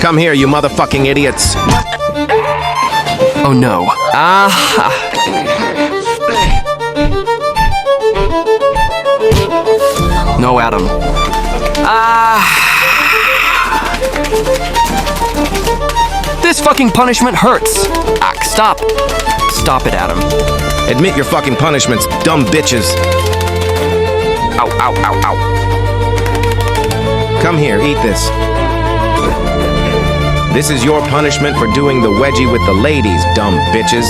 Come here, you motherfucking idiots. Oh no. No, Adam. This fucking punishment hurts. Stop. Stop it, Adam. Admit your fucking punishments, dumb bitches. Ow, ow, ow, ow. Come here, eat this. This is your punishment for doing the wedgie with the ladies, dumb bitches.